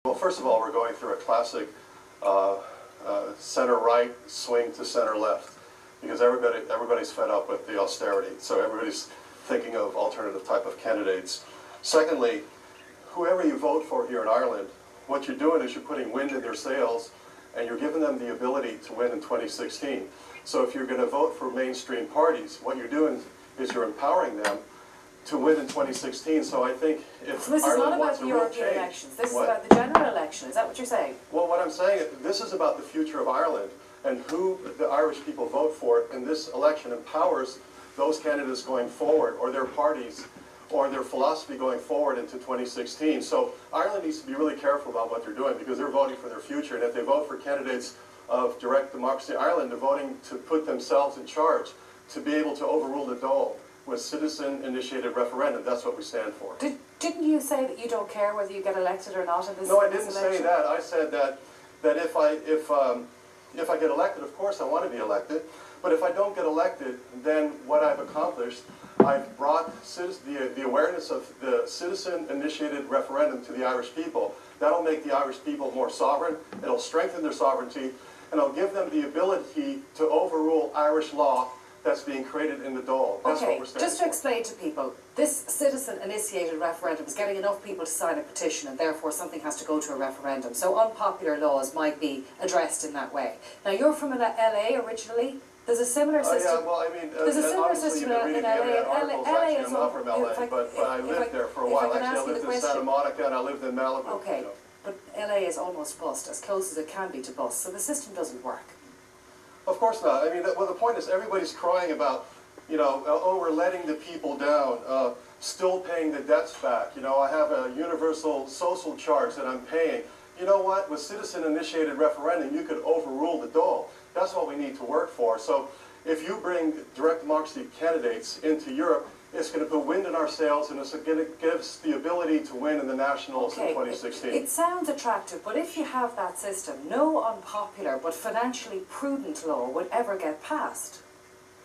Well, first of all, we're going through a classic center-right swing to center-left because everybody's fed up with the austerity. So everybody's thinking of alternative type of candidates. Secondly, whoever you vote for here in Ireland, what you're doing is you're putting wind in their sails and you're giving them the ability to win in 2016. So if you're going to vote for mainstream parties, what you're doing is you're empowering them to win in 2016. So I think if so this Ireland is not about the European change, elections. This is about the general election. Is that what you're saying? Well, what I'm saying is this is about the future of Ireland and who the Irish people vote for in this election empowers those candidates going forward or their parties or their philosophy going forward into 2016. So Ireland needs to be really careful about what they're doing because they're voting for their future. And if they vote for candidates of direct democracy in Ireland, they're voting to put themselves in charge, to be able to overrule the Dáil with citizen-initiated referendum. That's what we stand for. Didn't you say that you don't care whether you get elected or not in this election? No, I didn't say that. I said that if I get elected, of course I want to be elected. But if I don't get elected, then what I've accomplished, I've brought the awareness of the citizen-initiated referendum to the Irish people. That'll make the Irish people more sovereign, it'll strengthen their sovereignty, and it'll give them the ability to overrule Irish law that's being created in the Dáil. That's what we're standing just to explain to people, this citizen-initiated referendum is getting enough people to sign a petition and therefore something has to go to a referendum. So unpopular laws might be addressed in that way. Now you're from LA originally. There's a similar system. Yeah, well, I mean, there's a similar system in LA. LA is not from LA, but I lived there for a while. Actually, I lived in Santa Monica and I lived in Malibu. Okay, you know. But LA is almost bust, as close as it can be to bust, so the system doesn't work. Of course not. I mean, well, the point is everybody's crying about, you know, oh, we're letting the people down, still paying the debts back. You know, I have a universal social charge that I'm paying. You know what? With citizen-initiated referendum, you could overrule the Dáil. That's what we need to work for. So if you bring direct democracy candidates into Europe, it's going to put wind in our sails and it's going to give us the ability to win in the nationals in 2016. It sounds attractive, but if you have that system, no unpopular but financially prudent law would ever get passed.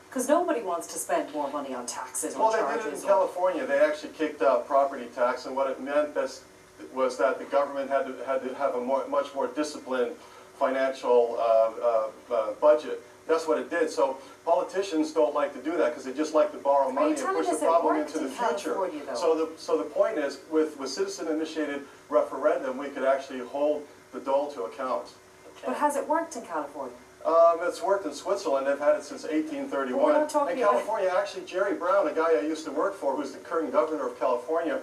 Because nobody wants to spend more money on taxes or charges. Well, they did it in California. They actually kicked out property tax, and what it meant was that the government had to have a much more disciplined financial budget. That's what it did. So politicians don't like to do that because they just like to borrow money and push the problem into the future. So the point is, with citizen-initiated referendum, we could actually hold the Dáil to account. But has it worked in California? It's worked in Switzerland. They've had it since 1831. In California, actually, Jerry Brown, a guy I used to work for, who's the current governor of California,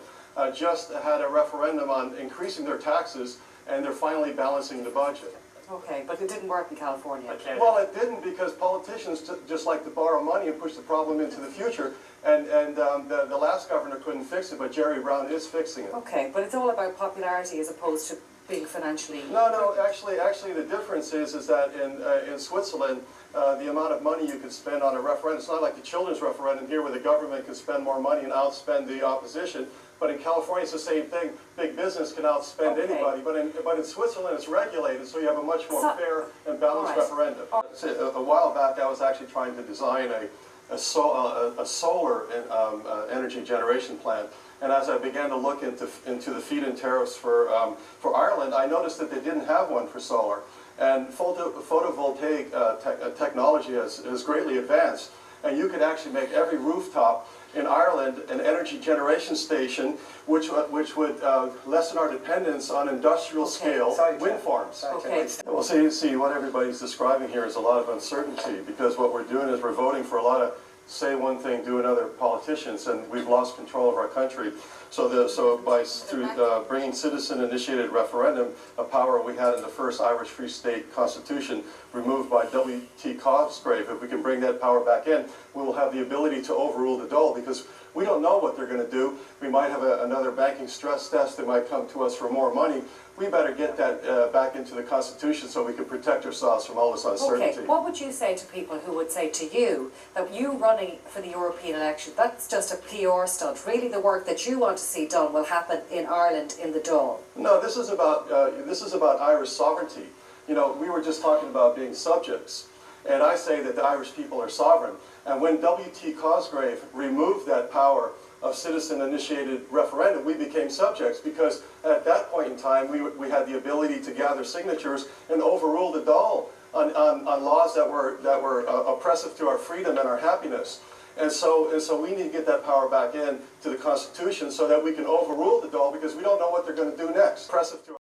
just had a referendum on increasing their taxes, and they're finally balancing the budget. Okay, but it didn't work in California. Well, it didn't because politicians just like to borrow money and push the problem into the future. And the last governor couldn't fix it, but Jerry Brown is fixing it. Okay, but it's all about popularity as opposed to being financially... No, actually the difference is that in Switzerland, the amount of money you could spend on a referendum, it's not like the children's referendum here where the government can spend more money and outspend the opposition. But in California, it's the same thing. Big business can outspend anybody. But in Switzerland, it's regulated, so you have a much more fair and balanced referendum. A while back, I was actually trying to design a solar energy generation plant. And as I began to look into the feed-in tariffs for Ireland, I noticed that they didn't have one for solar. And photovoltaic technology has greatly advanced. And you could actually make every rooftop in Ireland an energy generation station, which would lessen our dependence on industrial scale wind farms. Well, see, what everybody's describing here is a lot of uncertainty because what we're doing is we're voting for a lot of say one thing, do another politicians, and we've lost control of our country. So through bringing citizen-initiated referendum, a power we had in the first Irish Free State Constitution, removed by W.T. Cosgrave, if we can bring that power back in, we will have the ability to overrule the Dáil because we don't know what they're going to do. We might have another banking stress test that might come to us for more money. We better get that back into the Constitution so we can protect ourselves from all this uncertainty. Okay, what would you say to people who would say to you that you running for the European election, that's just a PR stunt? Really the work that you want to see done will happen in Ireland in the Dáil? No, this is about Irish sovereignty. You know, we were just talking about being subjects, and I say that the Irish people are sovereign. And when W.T. Cosgrave removed that power of citizen-initiated referendum, we became subjects, because at that point in time, we had the ability to gather signatures and overrule the Dáil on laws that were oppressive to our freedom and our happiness. And so we need to get that power back in to the Constitution so that we can overrule the Dáil, because we don't know what they're going to do next. Oppressive to